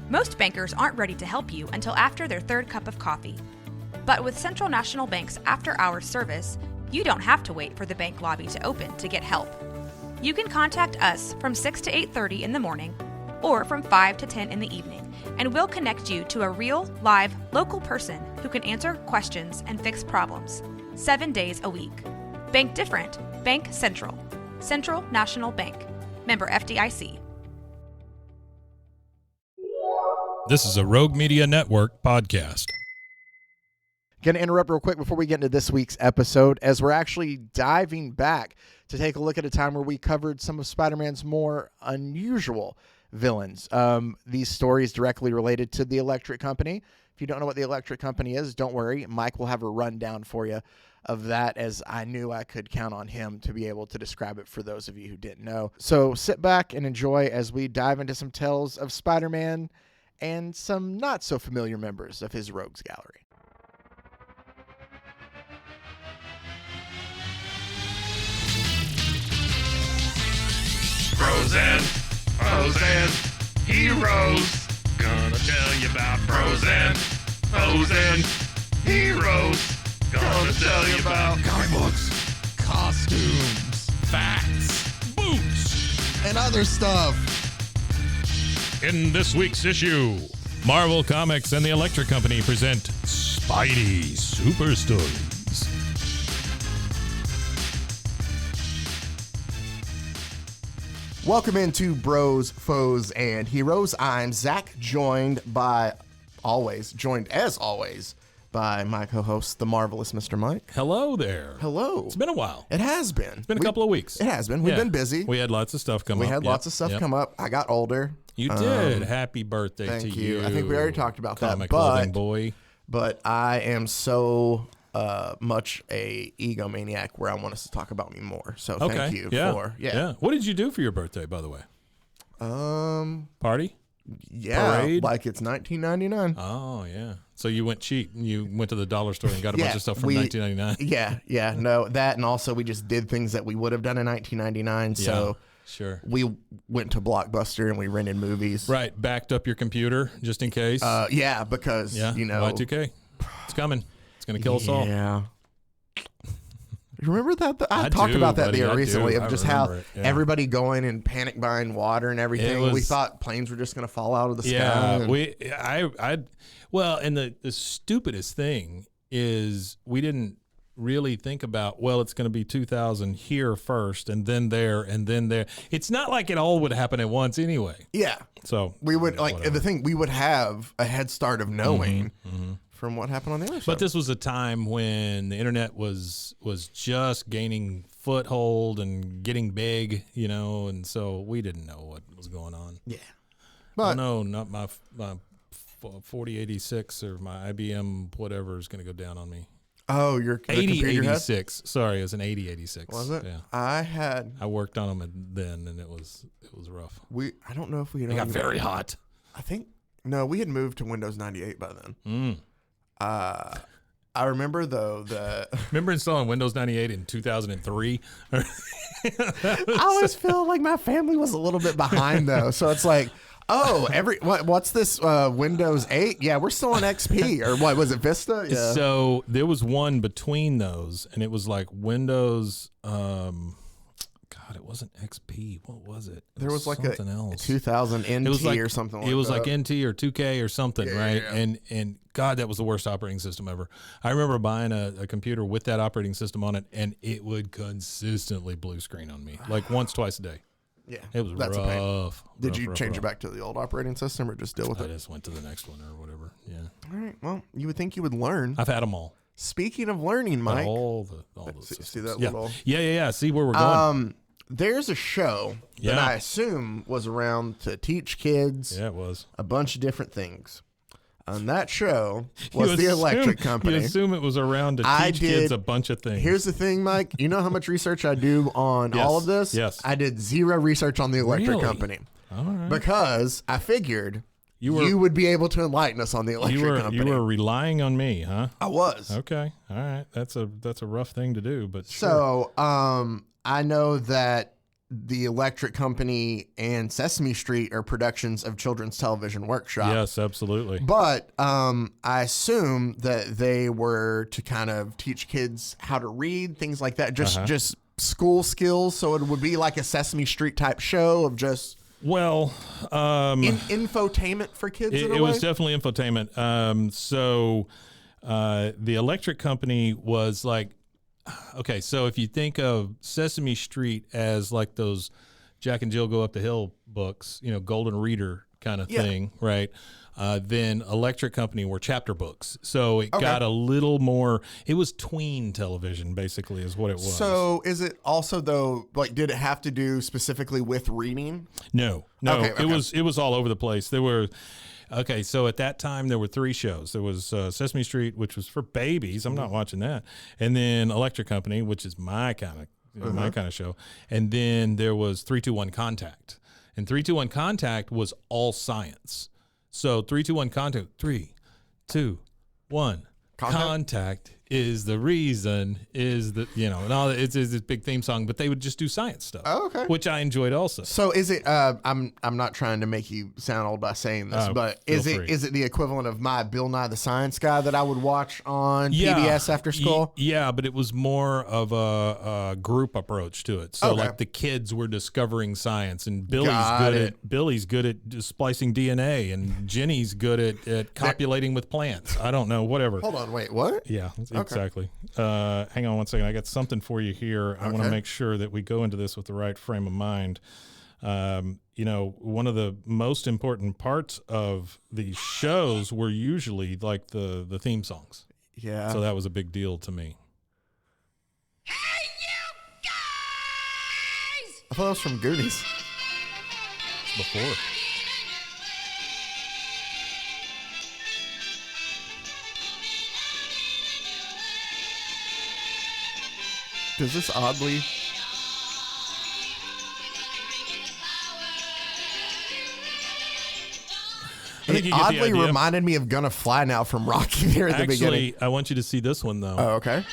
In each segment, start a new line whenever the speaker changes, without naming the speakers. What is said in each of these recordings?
Most bankers aren't ready to help you until after their third cup of coffee. But with Central National Bank's after-hours service, you don't have to wait for the bank lobby to open to get help. You can contact us from 6 to 8:30 in the morning or from 5 to 10 in the evening, and we'll connect you to a real, live, local person who can answer questions and fix problems 7 days a week. Bank different. Bank Central. Central National Bank. Member FDIC.
This is a Rogue Media Network podcast.
Going to interrupt real quick before we get into this week's episode, as we're actually diving back to take a look at a time where we covered some of Spider-Man's more unusual villains. These stories directly related to the Electric Company. If you don't know what the Electric Company is, don't worry. Mike will have a rundown for you of that, as I knew I could count on him to be able to describe it for those of you who didn't know. So sit back and enjoy as we dive into some tales of Spider-Man and some not so familiar members of his rogues gallery.
Pros and heroes. Gonna tell you about pros and heroes. Gonna tell you about comic books, costumes, facts, boots, and other stuff.
In this week's issue, Marvel Comics and the Electric Company present Spidey Super Stories.
Welcome into Bros, Foes, and Heroes. I'm Zach, joined as always, by my co-host, the marvelous Mr. Mike.
Hello there.
Hello.
It's been a while.
It has been.
It's been a couple of weeks.
It has been. We've been busy.
We had lots of stuff come up.
We had lots of stuff come up. I got older.
You did. Happy birthday to
Thank
you.
I think we already talked about that.
Comic-loving boy.
But I am so much a egomaniac where I want us to talk about me more. So thank you for
What did you do for your birthday, by the way? Party?
Yeah,
Parade?
like it's 1999.
Oh, yeah. So you went cheap. You went to the dollar store and got a bunch of stuff from 1999.
Yeah, no, that, and also we just did things that we would have done in 1999. So
sure.
We went to Blockbuster and we rented movies.
Right, backed up your computer just in case.
Because you know,
Y2K, it's coming. It's gonna kill us all.
Yeah. You remember that? I talked
do,
about that
buddy,
the
I
recently
do.
of
I
just how
remember it,
everybody going and panic buying water and everything. We thought planes were just going to fall out of the sky.
Yeah, well, and the stupidest thing is we didn't really think about, well, it's going to be 2000 here first and then there and then there. It's not like it all would happen at once anyway.
Yeah.
So
we would we would have a head start of knowing from what happened on the other side.
But this was a time when the internet was just gaining foothold and getting big, and so we didn't know what was going on.
Yeah. But
no, not my 4086 or my IBM whatever is going to go down on me.
Oh, your
8086. Sorry, it was an 8086.
Was it?
Yeah.
I
worked on them then, and it was rough.
I don't know if we had.
It got very hot.
I think we had moved to Windows 98 by then. I remember though
remember installing Windows 98 in 2003.
I always feel like my family was a little bit behind though, so it's like, what's this Windows 8? Yeah, we're still on XP, or what was it, Vista? Yeah.
So there was one between those, and it was like Windows. It wasn't XP. What was it?
There was like
something else.
2000 NT or something like that.
It was like NT or 2K or something, right?
Yeah.
And God, that was the worst operating system ever. I remember buying a computer with that operating system on it, and it would consistently blue screen on me, like once, twice a day.
Yeah,
it was
that's
rough.
A pain. Did you change
rough.
it back to the old operating system, or just deal with it?
I just went to the next one or whatever. Yeah.
All right. Well, you would think you would learn.
I've had them all.
Speaking of learning, Mike,
all those systems.
See that little?
Yeah. See where we're going.
There's a show that I assume was around to teach kids.
Yeah, it was
a bunch of different things. On that show was the Electric Company.
You assume it was around to teach kids a bunch of things.
Here's the thing, Mike. You know how much research I do on all of this?
Yes.
I did zero research on the Electric Company.
All right.
Because I figured you would be able to enlighten us on the Electric Company.
You were relying on me, huh?
I was.
Okay. All right. That's a rough thing to do, but
sure. So, I know that the Electric Company and Sesame Street are productions of Children's Television Workshop.
Yes, absolutely.
But I assume that they were to kind of teach kids how to read, things like that, just school skills. So it would be like a Sesame Street type show of just infotainment for kids.
It was definitely infotainment. So the Electric Company was like, okay, so if you think of Sesame Street as like those Jack and Jill Go Up the Hill books, Golden Reader kind of thing, right? Then Electric Company were chapter books. So it got a little more, it was tween television basically is what it was.
So is it also though, like, did it have to do specifically with reading?
No. Okay. It was all over the place. There were, so at that time there were 3 shows. There was Sesame Street, which was for babies. I'm not watching that. And then Electric Company, which is my kind of show. And then there was 3-2-1 Contact. And 3-2-1 Contact was all science. So 3-2-1 Contact, 3, 2, 1. Contact is the reason, and all it's this big theme song, but they would just do science stuff.
Oh, okay.
Which I enjoyed also.
So is it, I'm not trying to make you sound old by saying this, but is it the equivalent of my Bill Nye the Science Guy that I would watch on PBS after school?
Yeah, but it was more of a group approach to it. So like the kids were discovering science, and Billy's good at splicing DNA, and Jenny's good at copulating with plants. I don't know, whatever.
Hold on, wait, what?
Yeah, exactly. Hang on one second. I got something for you here. I want to make sure that we go into this with the right frame of mind. One of the most important parts of these shows were usually like the theme songs.
Yeah.
So that was a big deal to me.
Hey, you guys!
I thought it was from Goonies.
Before.
Does this oddly... It oddly reminded me of Gonna Fly Now from Rocky there at the beginning.
Actually, I want you to see this one, though.
Oh, okay.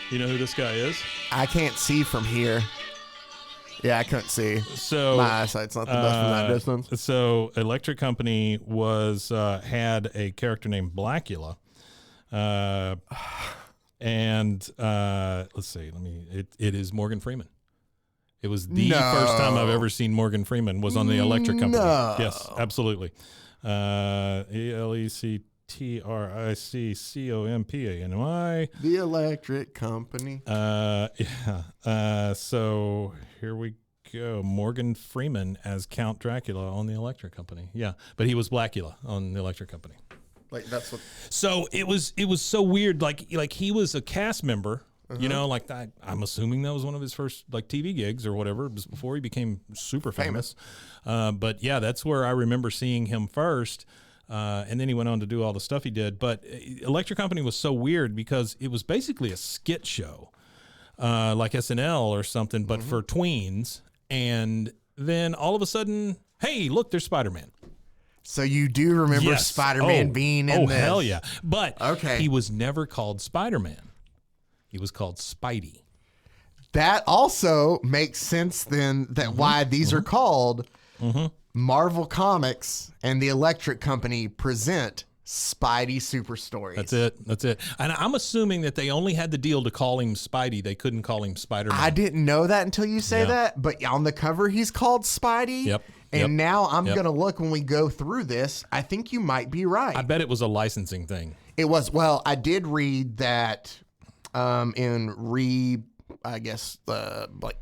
You know who this guy is?
I can't see from here. Yeah, I couldn't see.
So
my eyesight's not the best from that distance.
So Electric Company had a character named Blackula. And let's see. It is Morgan Freeman. It was the first time I've ever seen Morgan Freeman was on the Electric Company.
No.
Yes, absolutely. ELECTRICCOMPANY.
The Electric Company.
So here we go. Morgan Freeman as Count Dracula on the Electric Company. Yeah, but he was Blackula on the Electric Company.
Like that's what.
So it was so weird. Like he was a cast member. Like I'm assuming that was one of his first like TV gigs or whatever. It was before he became super famous. But yeah, that's where I remember seeing him first. And then he went on to do all the stuff he did. But Electric Company was so weird because it was basically a skit show, like SNL or something, but for tweens. And then all of a sudden, hey, look, there's Spider-Man.
So you do remember Spider-Man being in this?
Oh, hell yeah. But he was never called Spider-Man. He was called Spidey.
That also makes sense then that why these are called Marvel Comics and the Electric Company present Spidey Super Stories.
That's it. And I'm assuming that they only had the deal to call him Spidey. They couldn't call him Spider-Man.
I didn't know that until you say that, but on the cover he's called Spidey.
Yep.
And now I'm going to look when we go through this. I think you might be right.
I bet it was a licensing thing.
It was. Well, I did read that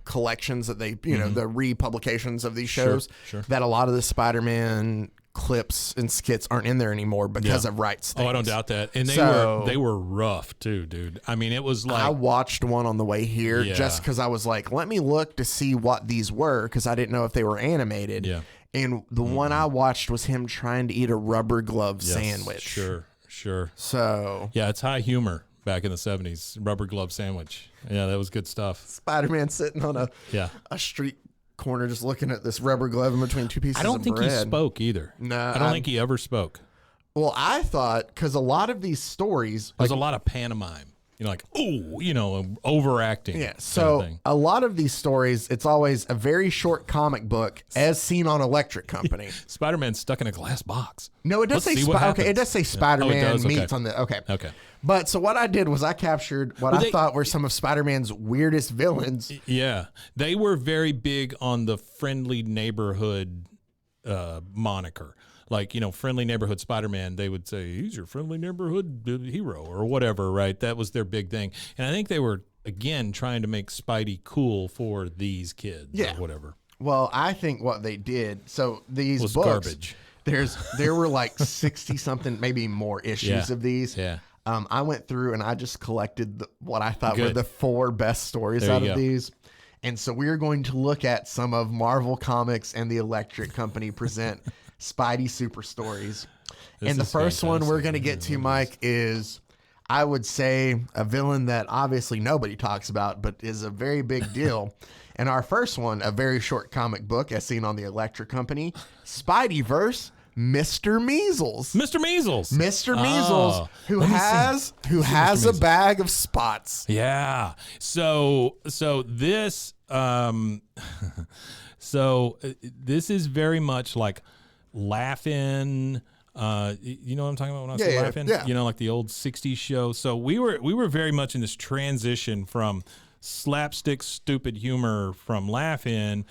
collections that they, the republications of these shows, that a lot of the Spider-Man clips and skits aren't in there anymore because of rights things.
Oh, I don't doubt that. And they were rough too, dude. I mean, it was like,
I watched one on the way here just because I was like, let me look to see what these were because I didn't know if they were animated. Yeah. And the one I watched was him trying to eat a rubber glove sandwich.
Sure.
So
yeah, it's high humor back in the 70s. Rubber glove sandwich. Yeah, that was good stuff.
Spider-Man sitting on a street corner just looking at this rubber glove in between two pieces of bread.
I don't think he spoke either.
No.
I don't think he ever spoke.
Well, I thought, because a lot of these stories...
There's a lot of pantomime. like, oh, overacting.
Yeah.
kind of
So
thing.
a lot of these stories, it's always a very short comic book as seen on Electric Company.
Spider-Man's stuck in a glass box.
No, it does
Let's
say
see what
okay. It
happens.
does say
Oh,
Spider-Man
it does? Okay.
meets on the
Okay.
But so what I did was I captured what I thought were some of Spider-Man's weirdest villains.
Yeah, they were very big on the friendly neighborhood moniker. Like, friendly neighborhood Spider-Man, they would say, he's your friendly neighborhood hero or whatever, right? That was their big thing. And I think they were, again, trying to make Spidey cool for these kids or whatever.
Well, I think what they did, so these
Was
books,
garbage.
there were like 60 something, maybe more issues of these.
Yeah.
I went through and I just collected what I thought were
Good.
the 4 best stories
There
out
you
of
go.
these. And so we're going to look at some of Marvel Comics and the Electric Company present Spidey Super Stories.
This
And the
is
first one we're
fantastic.
going to get to, Mike, is, I would say, a villain that obviously nobody talks about, but is a very big deal. And our first one, a very short comic book as seen on the Electric Company, Spideyverse, Mr. Measles.
Mr. Measles.
Mr. Measles,
Oh,
who
let me
has
Mr.
a bag of spots.
Yeah. So this this is very much like Laugh-In. You know what I'm talking about when I say Laugh-In?
yeah.
Like the old 60s show. So we were very much in this transition from slapstick stupid humor from Laugh-In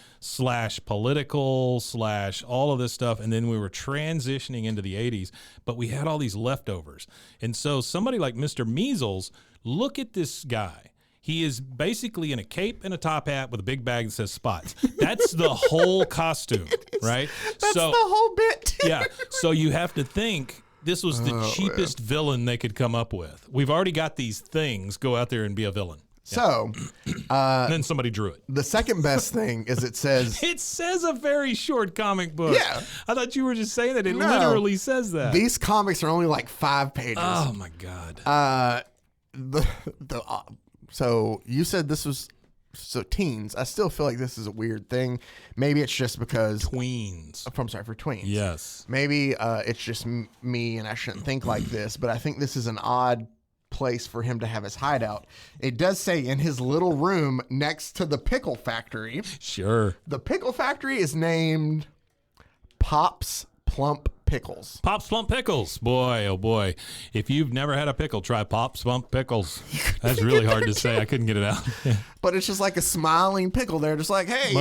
/ political / all of this stuff, and then we were transitioning into the 80s, but we had all these leftovers. And so somebody like Mr. Measles, look at this guy. He is basically in a cape and a top hat with a big bag that says Spots. That's the whole costume, right?
That's the whole bit.
Yeah. So you have to think this was the cheapest villain they could come up with. We've already got these things. Go out there and be a villain.
So,
And then somebody drew it.
the second best thing is it says
It says a very short comic book.
Yeah.
I thought you were just saying that. It
No.
literally says that.
these comics are only like 5 pages.
Oh, my God.
So you said this was teens. I still feel like this is a weird thing. Maybe it's just because
Tweens.
I'm sorry, for tweens.
Yes.
Maybe it's just me and I shouldn't think like this, but I think this is an odd place for him to have his hideout. It does say in his little room next to the pickle factory.
Sure.
The pickle factory is named Pop's Plump Pickles.
Pop's Plump Pickles. Boy, oh boy. If you've never had a pickle, try Pop's Plump Pickles. That's really hard to say. I couldn't get it out.
But it's just like a smiling pickle there, just like, hey.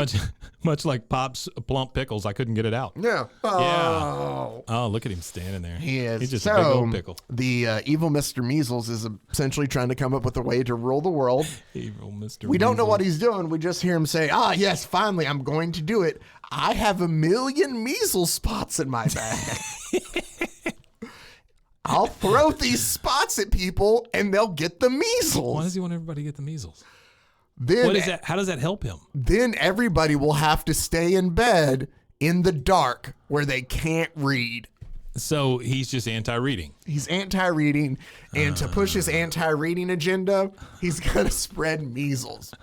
Much like Pop's Plump Pickles, I couldn't get it out.
Yeah. Oh.
Oh, look at him standing there.
He is.
He's just a big old pickle.
The evil Mr. Measles is essentially trying to come up with a way to rule the world.
Evil Mr.
We don't know what he's doing. We just hear him say, yes, finally, I'm going to do it. I have 1 million measles spots in my bag. I'll throw these spots at people and they'll get the measles.
Why does he want everybody to get the measles?
Then,
What is that? How does that help him?
Then everybody will have to stay in bed in the dark where they can't read.
So he's just anti-reading.
He's anti-reading, and to push his anti-reading agenda, he's going to spread measles.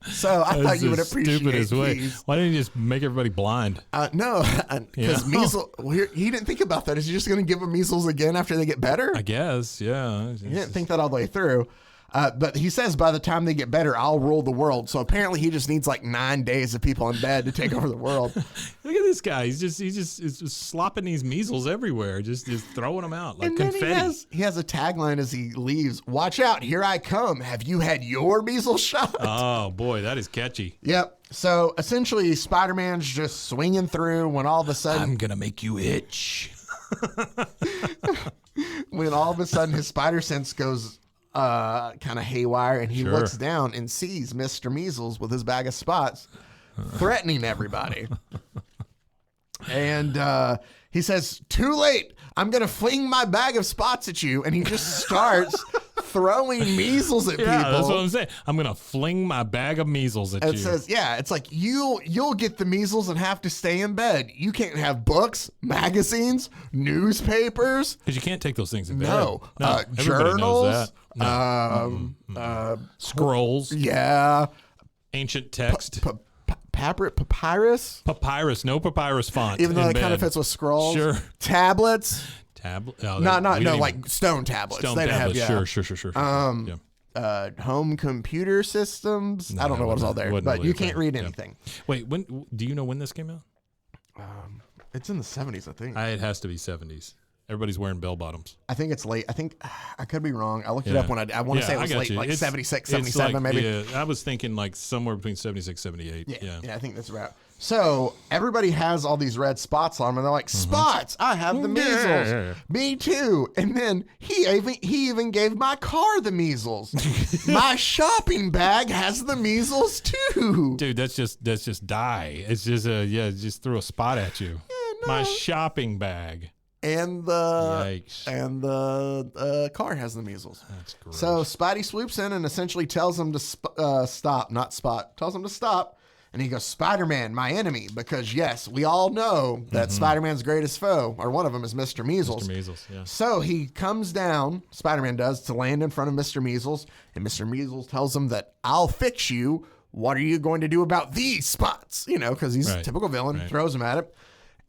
So I thought you would appreciate
stupidest way.
these.
Why didn't he just make everybody blind?
No, because measles. Well, he didn't think about that. Is he just going to give them measles again after they get better?
I guess, yeah.
He didn't think that all the way through. But he says by the time they get better, I'll rule the world. So apparently he just needs like 9 days of people in bed to take over the world.
Look at this guy. He's just slopping these measles everywhere, just throwing them out like
And then
confetti.
he has a tagline as he leaves. Watch out, here I come. Have you had your measles shot?
Oh boy, that is catchy.
Yep. So essentially, Spider-Man's just swinging through when all of a sudden,
I'm gonna make you itch.
his spider sense goes kind of haywire, and he
Sure.
looks down and sees Mr. Measles with his bag of spots threatening everybody. And he says, "Too late. I'm going to fling my bag of spots at you." And he just starts throwing measles at people.
Yeah, that's what I'm saying. I'm gonna fling my bag of measles at
It
you.
says, it's like you'll get the measles and have to stay in bed. You can't have books, magazines, newspapers.
Because you can't take those things in bed.
No,
everybody
journals.
knows that. Scrolls,
Yeah,
ancient text,
papyrus.
papyrus. No papyrus font.
Even though
in
it kind
bed.
of fits with scrolls.
Sure.
Tablets.
Tablet?
Like stone tablets.
Stone
They didn't
tablets.
have,
Sure.
home computer systems. I don't know what's all there,
wasn't
but
really
you
a
can't
thing.
read
Yeah.
anything.
Wait, when do you know when this came out?
It's in the 70s, I think.
It has to be 70s. Everybody's wearing bell bottoms.
I think it's late. I think I could be wrong. I looked it up when I want to say it was late, like 76, 77 maybe.
Yeah, I was thinking like somewhere between 76, 78. Yeah.
I think that's right. So everybody has all these red spots on them, and they're like, spots, I have the measles. Me too. And then he even gave my car the measles. My shopping bag has the measles too.
Dude, that's just dye. It's just just threw a spot at you.
Yeah, no.
My shopping bag.
And the car has the measles.
That's gross.
So Spidey swoops in and essentially tells him to stop, not spot. Tells him to stop. And he goes, Spider-Man, my enemy. Because, yes, we all know that Spider-Man's greatest foe, or one of them, is Mr. Measles.
Mr. Measles, yeah.
So he comes down, Spider-Man does, to land in front of Mr. Measles. And Mr. Measles tells him that, I'll fix you. What are you going to do about these spots? You know, because he's a typical villain, throws him at it.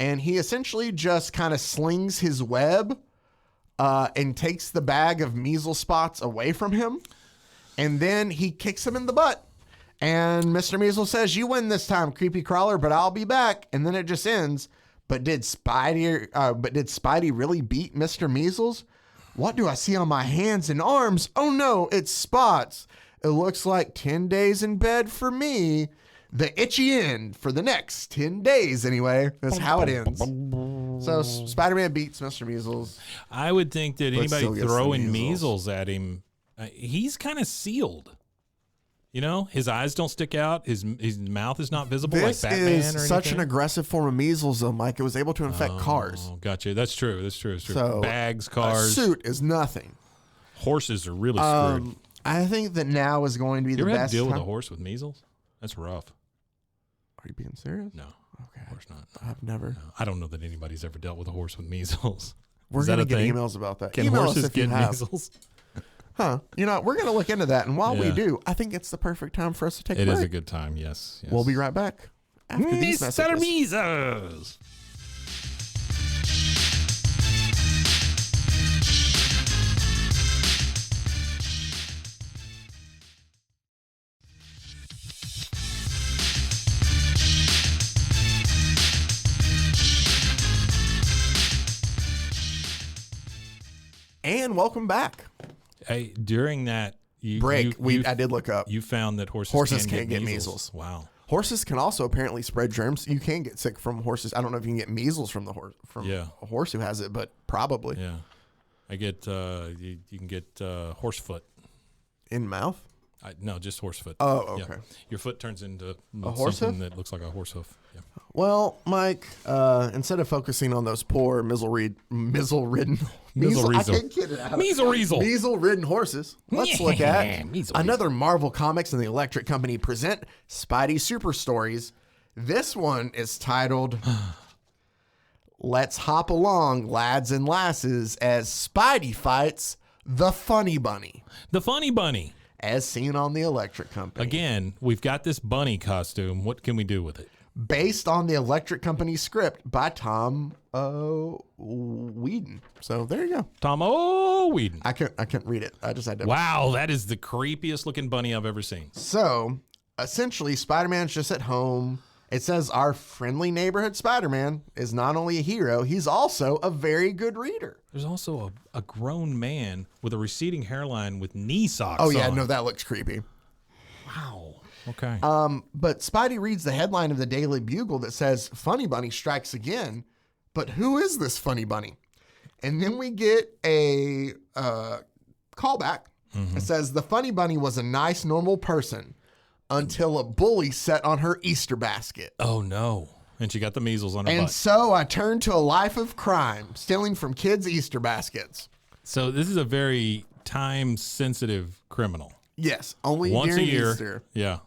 And he essentially just kind of slings his web and takes the bag of measles spots away from him. And then he kicks him in the butt. And Mr. Measles says, you win this time, creepy crawler, but I'll be back. And then it just ends. But did Spidey really beat Mr. Measles? What do I see on my hands and arms? Oh no, it's spots. It looks like 10 days in bed for me. The itchy end for the next 10 days anyway. That's how it ends. So Spider-Man beats Mr. Measles.
I would think that anybody
still gets the
throwing
measles.
measles at him, he's kind of sealed. You know, his eyes don't stick out. His mouth is not visible
This
like Batman
is
or
such an
anything.
aggressive form of measles, though, Mike. It was able to infect cars.
Oh, gotcha. That's true. It's true.
So
bags,
a
cars,
suit is nothing.
horses are really screwed.
I think that now is going to be
You
the
ever had
best
to deal with
time.
a horse with measles? That's rough.
Are you being serious?
No,
Okay.
of course not.
I've never.
No. I don't know that anybody's ever dealt with a horse with measles.
We're
Is that
going to
a
get
thing?
emails about that.
Can
Email us
horses
if you
get
have.
measles?
Huh. You know, we're going to look into that. And while we
Yeah.
do, I think it's the perfect time for us to take a
It
break.
is a good time, yes.
We'll be right back after these
Mr.
messages.
Measles.
And welcome back.
Hey, during that
Break. I did look up.
You found that horses
can't get measles.
Wow.
Horses can also apparently spread germs. You can get sick from horses. I don't know if you can get measles from the horse a horse who has it, but probably
Yeah. I get you can get horse foot.
in mouth.
No, just horse foot.
Oh,
Yeah.
okay.
Your foot turns into
horse
something
hoof?
that looks like a horse hoof. Yeah.
Well, Mike, instead of focusing on those poor measle-ridden
Measle-reasel.
I can't get it out.
Measle-reasel.
Measle-ridden horses. Let's look
Yeah,
at
measle-reasel.
another Marvel Comics and the Electric Company present Spidey Super Stories. This one is titled Let's Hop Along, Lads and Lasses, as Spidey fights the Funny Bunny,
The Funny Bunny.
as seen on the Electric Company.
Again, we've got this bunny costume. What can we do with it?
Based on the Electric Company script by Tom Whedon. So there you go.
Tom Whedon.
I couldn't read it. I just had to.
Wow, that is the creepiest looking bunny I've ever seen.
So essentially, Spider-Man's just at home. It says our friendly neighborhood Spider-Man is not only a hero, he's also a very good reader.
There's also a grown man with a receding hairline with knee socks
Oh yeah,
on.
no, that looks creepy.
Wow. Okay.
But Spidey reads the headline of the Daily Bugle that says Funny Bunny strikes again. But who is this Funny Bunny? And then we get a callback. It says the Funny Bunny was a nice, normal person until a bully set on her Easter basket.
Oh no. And she got the measles on her
And
butt.
so I turned to a life of crime, stealing from kids' Easter baskets.
So this is a very time-sensitive criminal.
Yes, only
Once
during
a year.
Easter.
Yeah.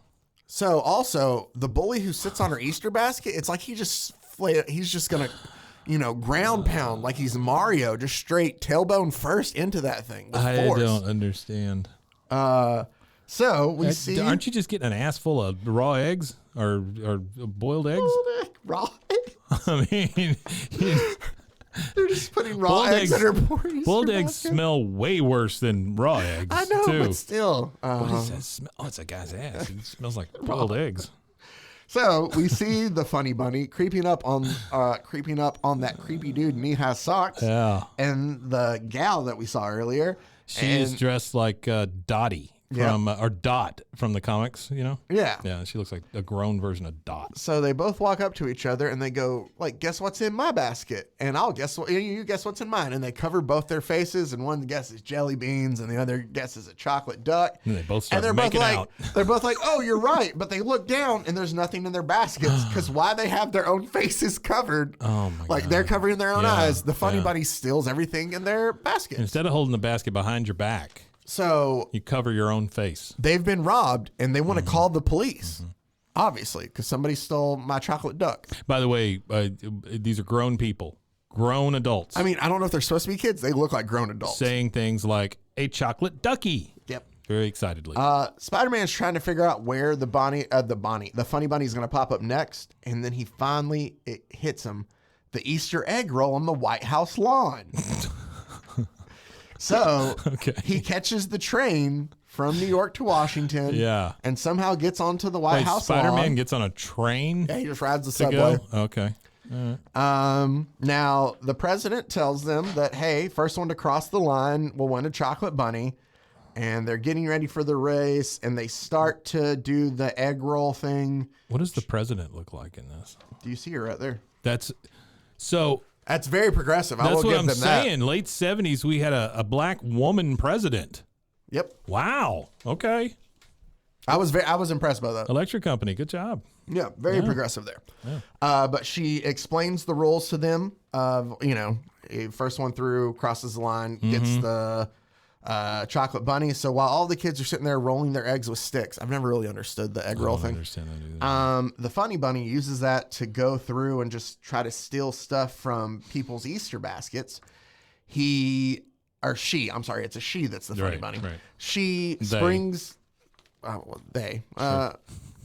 So also the bully who sits on her Easter basket, it's like he's just gonna, ground pound like he's Mario, just straight tailbone first into that thing. With
I
force.
don't understand.
So we see
Aren't you just getting an ass full of raw eggs or boiled eggs?
raw.
I mean,
They're She's putting raw eggs in her Easter
boiled eggs
basket.
smell way worse than raw eggs.
I know,
too.
but still.
What is that smell? Oh, it's a guy's ass. It smells like boiled eggs.
So we see the funny bunny creeping up on that creepy dude, and he has socks.
Yeah.
And the gal that we saw earlier,
She is dressed like Dottie from or Dot from the comics, you know?
Yeah.
Yeah, she looks like a grown version of Dot.
So they both walk up to each other and they go, like, guess what's in my basket? And I'll guess what you guess what's in mine. And they cover both their faces, and one guesses jelly beans and the other guesses a chocolate duck.
And they both start
they're
making
both
out.
They're both like, oh, you're right. But they look down and there's nothing in their baskets because why they have their own faces covered.
Oh my
like
God.
they're covering their own
Yeah,
eyes. The funny
yeah.
bunny steals everything in their basket.
Instead of holding the basket behind your back,
So
you cover your own face.
they've been robbed and they want to
Mm-hmm.
call the police. Obviously, because somebody stole my chocolate duck.
By the way, these are grown people, grown adults,
I mean, I don't know if they're supposed to be kids. They look like grown adults.
saying things like a chocolate ducky.
Yep.
Very excitedly.
Spider-Man's trying to figure out where the funny bunny is going to pop up next, and then he finally it hits him, the Easter egg roll on the White House lawn. So he catches the train from New York to Washington,
Yeah.
and somehow gets onto the White
Wait,
House
Spider-Man
lawn.
gets on a train
Yeah, he just rides the
to
subway.
go? Okay.
Now the president tells them that, hey, first one to cross the line will win a chocolate bunny. And they're getting ready for the race, and they start to do the egg roll thing.
What does the president look like in this?
Do you see her right there?
That's so.
That's very progressive. I
That's
will
what
give
I'm
them
saying. Late 70s, we had a black woman president.
that. Yep.
Wow. Okay.
I was impressed by that.
Electric company. Good job.
Yeah, very progressive there. But she explains the rules to them. First one through crosses the line, gets the chocolate bunny. So while all the kids are sitting there rolling their eggs with sticks, I've never really understood the egg roll
I
thing.
understand that either.
The funny bunny uses that to go through and just try to steal stuff from people's Easter baskets. It's a she that's the funny
Right,
bunny.
right.
She springs,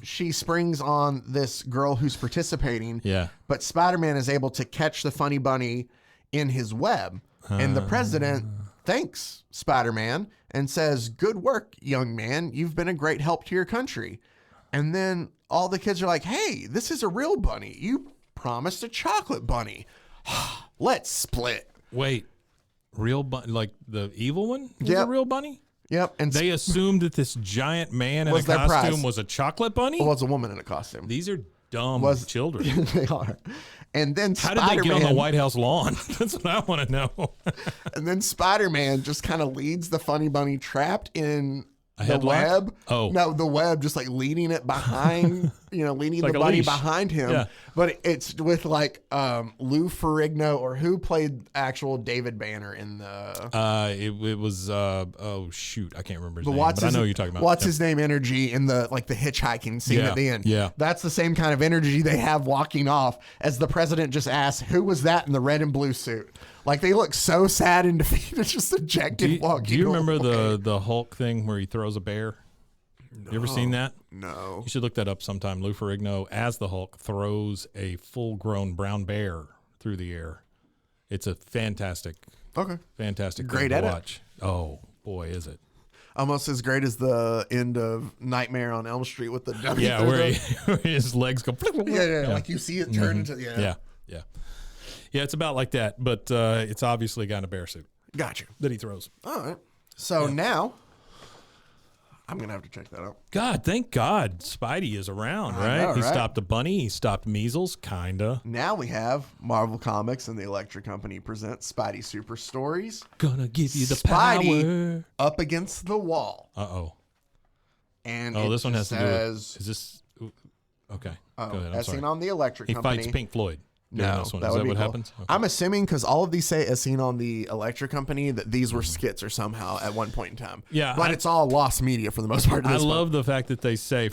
she springs on this girl who's participating.
Yeah.
But Spider-Man is able to catch the funny bunny in his web. And the president thanks Spider-Man and says, good work, young man. You've been a great help to your country. And then all the kids are like, hey, this is a real bunny. You promised a chocolate bunny. Let's split.
Wait, real bunny, like the evil one was
Yep.
a real bunny?
Yep. And
They assumed that this giant man in
Was
a
their
costume
prize.
was a chocolate bunny?
was a woman in a costume.
These are dumb
Was-
children.
They are. And then
How did
Spider-Man,
they get on the White House lawn? That's what I want to know.
and then Spider-Man just kind of leads the funny bunny trapped in the
headlock?
web.
Oh.
No, the web, just like leading it behind, leading
Like
the
a
bunny
leash.
behind him.
Yeah.
But it's with like Lou Ferrigno, or who played actual David Banner in the
It was oh shoot, I can't remember his name,
what's
but I
his,
know who you're talking about.
What's
Yep.
his name energy in the hitchhiking scene
Yeah,
at the end.
yeah.
That's the same kind of energy they have walking off as the president just asks, who was that in the red and blue suit? Like they look so sad and defeated, just dejected walking.
Do you remember
away.
the Hulk thing where he throws a bear? You ever seen that?
No.
You should look that up sometime. Lou Ferrigno, as the Hulk, throws a full-grown brown bear through the air. It's a fantastic
Okay.
thing
Great
to
edit.
watch. Oh, boy, is it.
Almost as great as the end of Nightmare on Elm Street with the W.
Yeah, where his legs go.
yeah. Like you see it turn into
Yeah. Yeah, it's about like that, but it's obviously a guy in a bear suit
Gotcha.
that he throws.
All right. So now I'm gonna have to check that out.
God, thank God Spidey is around, right?
know,
He
right?
stopped a bunny. He stopped measles, kinda.
Now we have Marvel Comics and the Electric Company present Spidey Super Stories.
Gonna give you the
Spidey up against the wall.
Uh-oh.
And
Oh,
it
this one has to do
says,
with... Is this... Okay, go ahead. I'm
as
sorry.
seen on the Electric
He
Company.
fights Pink Floyd. during
No,
this one.
that
Is
would
that
be
what
cool.
happens? Okay.
I'm assuming because all of these say as seen on the Electric Company that these were skits or somehow at one point in time.
Yeah,
but it's all lost media for the most part.
I love the fact that they say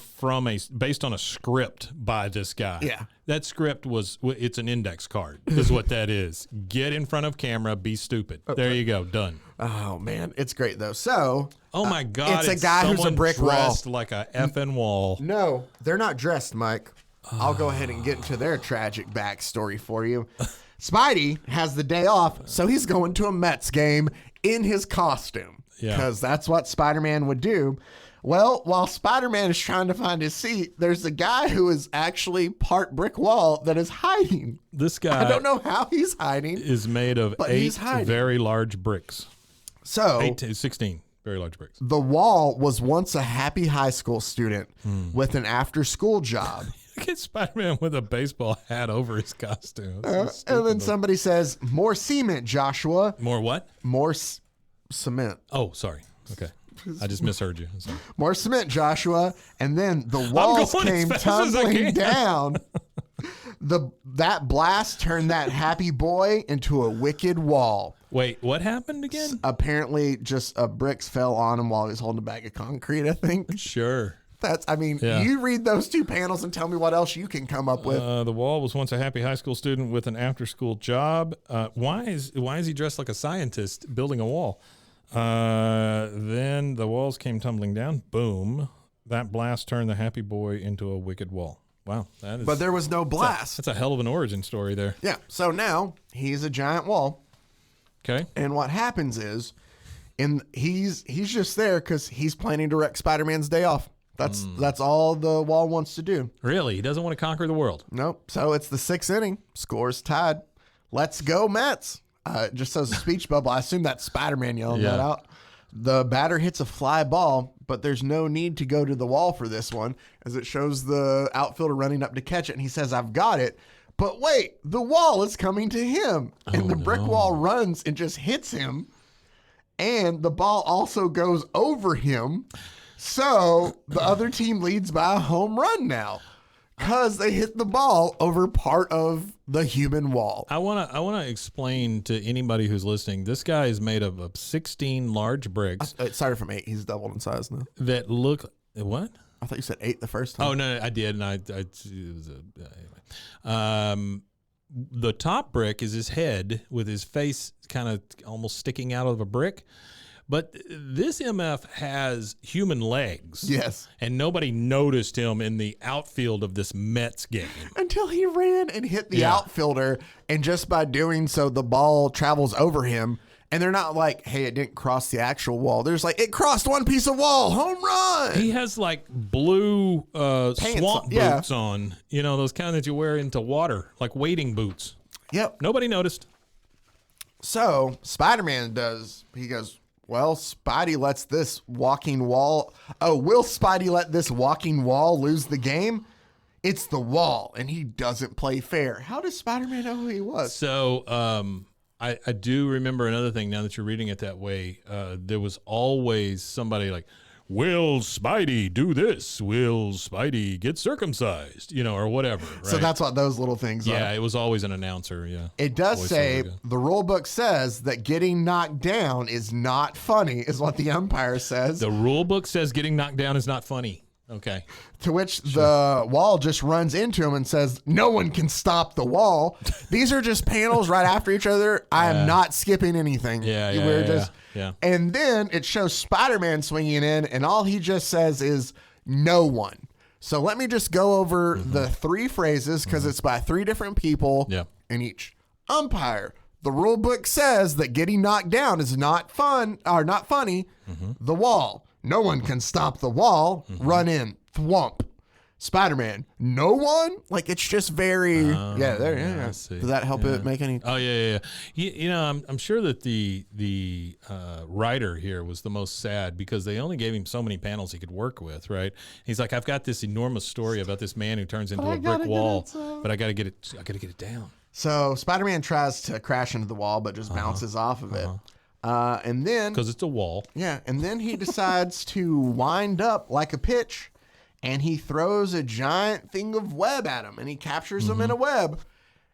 based on a script by this guy.
Yeah.
That script it's an index card is what that is. Get in front of camera, be stupid. There you go. Done.
Oh man, it's great though. So,
Oh my God.
it's a guy who's a
someone
brick wall.
dressed like a effing wall.
No, they're not dressed, Mike. I'll go ahead and get into their tragic backstory for you. Spidey has the day off, so he's going to a Mets game in his costume.
Yeah.
Because that's what Spider-Man would do. Well, while Spider-Man is trying to find his seat, there's a guy who is actually part brick wall that is hiding.
This guy,
I don't know how he's hiding.
is made of
But
8
he's hiding.
very large bricks.
So
16 very large bricks.
the wall was once a happy high school student with an after-school job.
Look at Spider-Man with a baseball hat over his costume. That's so
And then
stupid.
somebody says, more cement, Joshua.
More what?
More cement.
Oh, sorry. Okay. I just misheard you. I'm sorry.
More cement, Joshua. And then the walls
going as
came
fast as I
tumbling
can.
down. That blast turned that happy boy into a wicked wall.
Wait, what happened again?
Apparently, just bricks fell on him while he was holding a bag of concrete, I think.
Sure.
Yeah. You read those 2 panels and tell me what else you can come up with.
The wall was once a happy high school student with an after-school job. Why is he dressed like a scientist building a wall? Then the walls came tumbling down. Boom. That blast turned the happy boy into a wicked wall. Wow. That is,
But there was no blast.
that's a hell of an origin story there.
Yeah. So now he's a giant wall.
Okay.
And what happens is, he's just there because he's planning to wreck Spider-Man's day off. That's all the wall wants to do.
Really? He doesn't want to conquer the world.
Nope. So it's the 6th inning. Score's tied. Let's go Mets. Just as a speech bubble. I assume that's Spider-Man yelling that out. The batter hits a fly ball, but there's no need to go to the wall for this one, as it shows the outfielder running up to catch it, and he says, I've got it. But wait, the wall is coming to him. And the brick wall runs and just hits him. And the ball also goes over him. So the other team leads by a home run now because they hit the ball over part of the human wall.
I wanna explain to anybody who's listening. This guy is made of 16 large bricks
It started from 8. He's doubled in size now.
that look what?
I thought you said 8 the first time.
Oh no, I did, and it was anyway. The top brick is his head with his face kind of almost sticking out of a brick. But this MF has human legs.
Yes.
And nobody noticed him in the outfield of this Mets game.
Until he ran and hit the outfielder, and just by doing so, the ball travels over him. And they're not like, hey, it didn't cross the actual wall. There's like, it crossed one piece of wall, home run.
He has like blue swamp boots on, those kind that you wear into water, like wading boots.
Yep.
Nobody noticed.
So Spider-Man he goes, well, Spidey lets this walking wall. Oh, will Spidey let this walking wall lose the game? It's the wall, and he doesn't play fair. How does Spider-Man know who he was?
So I do remember another thing now that you're reading it that way. There was always somebody like, will Spidey do this? Will Spidey get circumcised? Or whatever. Right?
So that's what those little things are.
Yeah, it was always an announcer. Yeah.
It does
Voiceover
say
guy.
the rule book says that getting knocked down is not funny, is what the umpire says.
The rule book says getting knocked down is not funny. Okay.
To which the wall just runs into him and says, no one can stop the wall. These are just panels right after each other. I am not skipping anything.
Yeah.
And then it shows Spider-Man swinging in, and all he just says is, no one. So let me just go over the 3 phrases, because it's by 3 different people in each. Umpire. The rule book says that getting knocked down is not fun or not funny. The wall. No one can stop the wall. Run in. Thwump. Spider-Man. No one? Like, it's just very...
I see.
Does that help it make any...
Oh, yeah. I'm sure that the writer here was the most sad because they only gave him so many panels he could work with, right? He's like, I've got this enormous story about this man who turns into a brick wall, but I got to get it down.
So Spider-Man tries to crash into the wall, but just bounces off of it. And then...
Because it's a wall.
Yeah, and then he decides to wind up like a pitch, and he throws a giant thing of web at him, and he captures him in a web.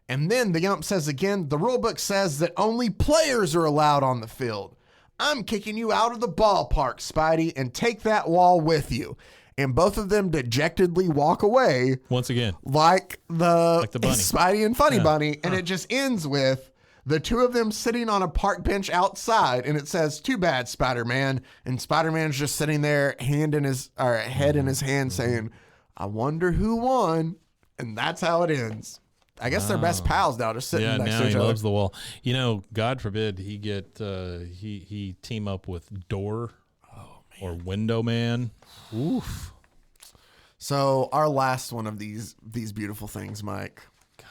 And then the ump says again, the rule book says that only players are allowed on the field. I'm kicking you out of the ballpark, Spidey, and take that wall with you. And both of them dejectedly walk away.
Once again.
Like the
bunny.
Spidey and Funny Bunny. And it just ends with the 2 of them sitting on a park bench outside. And it says, too bad, Spider-Man. And Spider-Man's just sitting there, head in his hand, saying, I wonder who won. And that's how it ends. I guess they're best pals now, just sitting
Yeah,
next
now
to each
he
other.
loves the wall. You know, God forbid he get he team up with Door or Window Man. Oof.
So our last one of these beautiful things, Mike.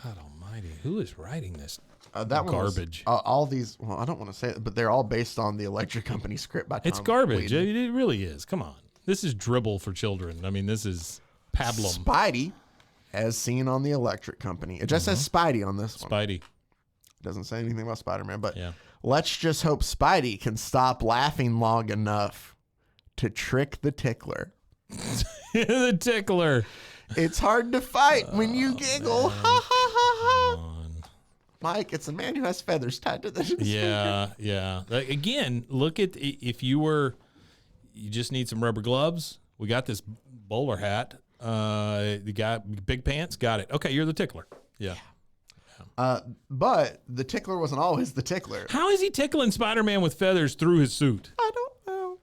God almighty. Who is writing this?
That one was-
Garbage.
all these, well, I don't want to say it, but they're all based on the Electric Company script by Tom
It's garbage.
Whedon.
It really is. Come on. This is dribble for children. I mean, this is pablum.
Spidey, as seen on the Electric Company. It just says Spidey on this one.
Spidey.
Doesn't say anything about Spider-Man, but
Yeah.
let's just hope Spidey can stop laughing long enough to trick the tickler.
The tickler.
It's hard to fight when you giggle. Ha ha ha ha. Mike, it's a man who has feathers tied to the
Yeah, yeah. Like, again, look at if you just need some rubber gloves. We got this bowler hat. You got big pants. Got it. Okay, you're the tickler. Yeah.
But the tickler wasn't always the tickler.
How is he tickling Spider-Man with feathers through his suit?
I don't know.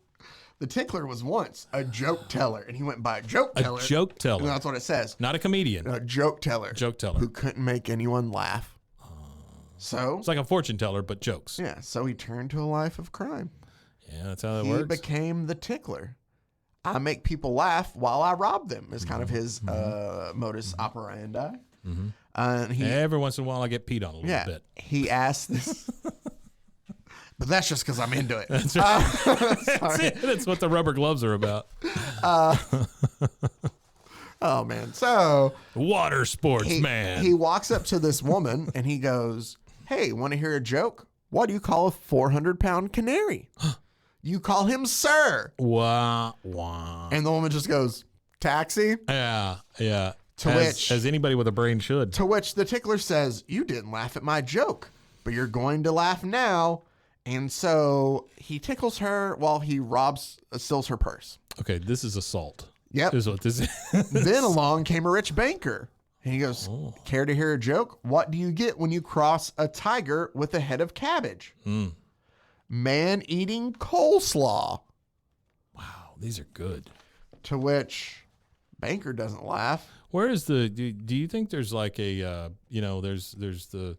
The tickler was once a joke teller, and he went by joke teller.
A joke teller.
And that's what it says.
Not a comedian.
A joke teller.
Joke teller.
Who couldn't make anyone laugh. So,
It's like a fortune teller, but jokes.
yeah, so he turned to a life of crime.
Yeah, that's how that
He
works.
became the tickler. I make people laugh while I rob them is kind of his modus operandi. And he,
Every once in a while, I get peed on a little
yeah,
bit.
he asked this. But that's just because I'm into it.
That's right. That's what the rubber gloves are about.
Oh, man. So
Water sports,
he,
man.
he walks up to this woman and he goes, "Hey, want to hear a joke? What do you call a 400-pound canary?" "You call him sir."
Wah, wah.
And the woman just goes, "Taxi?"
Yeah, yeah.
To which-
as anybody with a brain should.
To which the tickler says, "You didn't laugh at my joke, but you're going to laugh now." And so he tickles her while he steals her purse.
Okay, this is assault.
Yep.
This is what this is.
Then along came a rich banker. And he goes, "Care to hear a joke? What do you get when you cross a tiger with a head of cabbage?" "Man eating coleslaw."
Wow, these are good.
To which banker doesn't laugh.
Where is do you think there's like a, there's the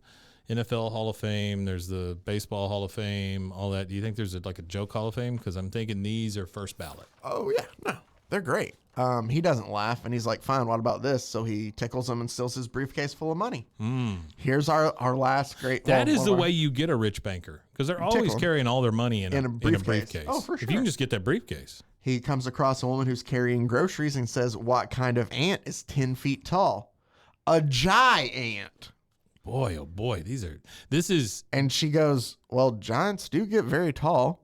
NFL Hall of Fame, there's the Baseball Hall of Fame, all that. Do you think there's like a joke Hall of Fame? Because I'm thinking these are first ballot.
Oh, yeah. No, they're great. He doesn't laugh, and he's like, "Fine, what about this?" So he tickles him and steals his briefcase full of money. Here's our last great...
That is
one
the
of our-
way you get a rich banker, because they're always
Tickle 'em.
carrying all their money in a briefcase.
Oh, for
If you
sure.
can just get that briefcase.
He comes across a woman who's carrying groceries and says, "What kind of ant is 10 feet tall?" "A giant."
Boy, oh boy, this is
And she goes, "Well, giants do get very tall."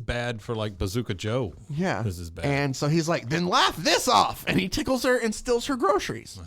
bad for like Bazooka Joe.
Yeah.
This is bad.
And so he's like, "Then laugh this off." And he tickles her and steals her groceries.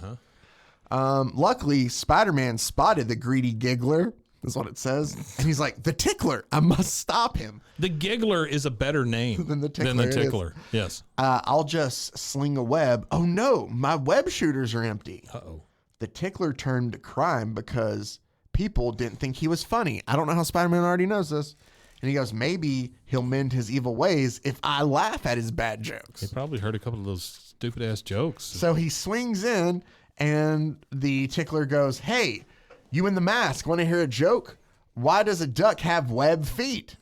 Luckily, Spider-Man spotted the greedy giggler, is what it says. And he's like, "The tickler, I must stop him.
The giggler is a better name
Than the tickler, it is.
tickler. Yes.
I'll just sling a web. Oh no, my web shooters are empty."
Uh-oh.
The tickler turned to crime because people didn't think he was funny. I don't know how Spider-Man already knows this. And he goes, "Maybe he'll mend his evil ways if I laugh at his bad jokes."
He probably heard a couple of those stupid ass jokes.
So he swings in, and the tickler goes, "Hey, you in the mask, want to hear a joke? Why does a duck have webbed feet?"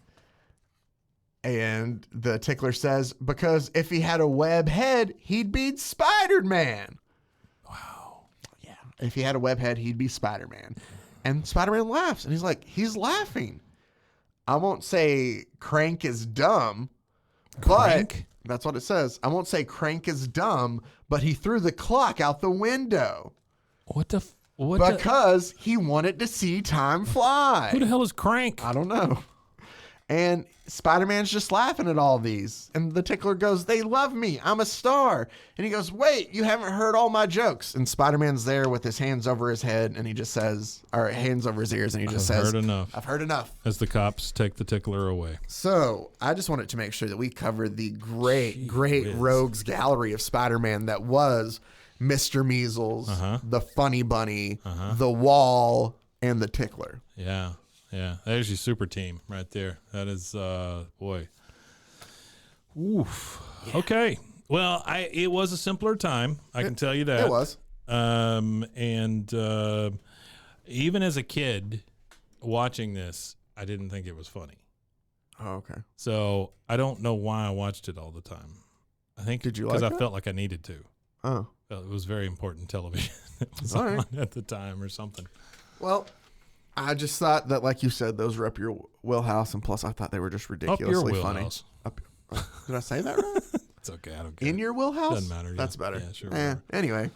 And the tickler says, "Because if he had a web head, he'd be Spider-Man." Wow. Yeah. If he had a web head, he'd be Spider-Man. And Spider-Man laughs, and he's like, he's laughing. I won't say Crank is dumb,
Crank?
but that's what it says. I won't say Crank is dumb, but he threw the clock out the window
What the
because he wanted to see time fly.
who the hell is Crank?
I don't know. And Spider-Man's just laughing at all these. And the tickler goes, "They love me. I'm a star." And he goes, "Wait, you haven't heard all my jokes." And Spider-Man's there with his hands over his head, and he just says, or hands over his ears, and he just says,
Heard enough.
"I've heard enough."
As the cops take the tickler away.
So I just wanted to make sure that we covered the great rogues gallery of Spider-Man that was Mr. Measles, the Funny Bunny, the Wall, and the Tickler.
Yeah. Yeah. There's your super team right there. That is boy. Oof. Yeah. Okay. Well, it was a simpler time. I can tell you that.
It was.
Even as a kid watching this, I didn't think it was funny.
Oh, okay.
So I don't know why I watched it all the time. I think
Did you
because
like
I
it?
felt like I needed to.
Oh.
It was very important television that was
All right.
on at the time or something.
Well, I just thought that, like you said, those were up your wheelhouse, and plus I thought they were just ridiculously funny.
Wheelhouse.
Did I say that right?
It's okay. I don't care.
In your wheelhouse?
Doesn't matter. Yeah.
That's better.
Yeah, sure. whatever.
Anyway.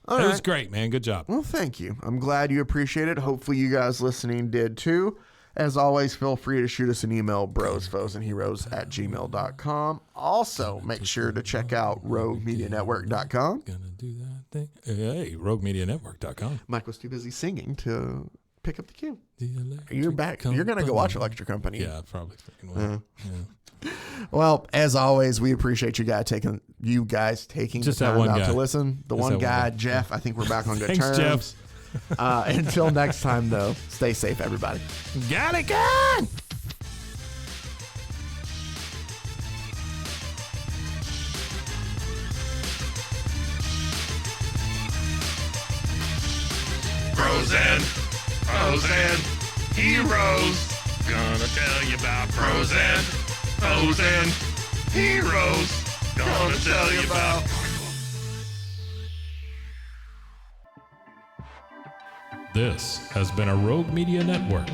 All
It
right.
was great, man. Good job.
Well, thank you. I'm glad you appreciate it. Hopefully you guys listening did too. As always, feel free to shoot us an email, brosfoesandheroes@gmail.com. Also, make sure to check out roguemedianetwork.com.
Gonna do that thing. Hey, roguemedianetwork.com.
Mike was too busy singing to pick up the cue.
The
You're back. You're going to go watch Electric Company.
Yeah, I probably freaking will. Yeah.
Well, as always, we appreciate you guys taking
Just
the
that
time
one
out
guy.
to listen. The
Just
one
that one
guy,
guy.
Jeff, I think we're back on good
Thanks,
terms. Until next time, though, stay safe, everybody.
Got it, gun!
Pros and heroes. Gonna tell you about pros and heroes. Gonna tell you about.
This has been a Rogue Media Network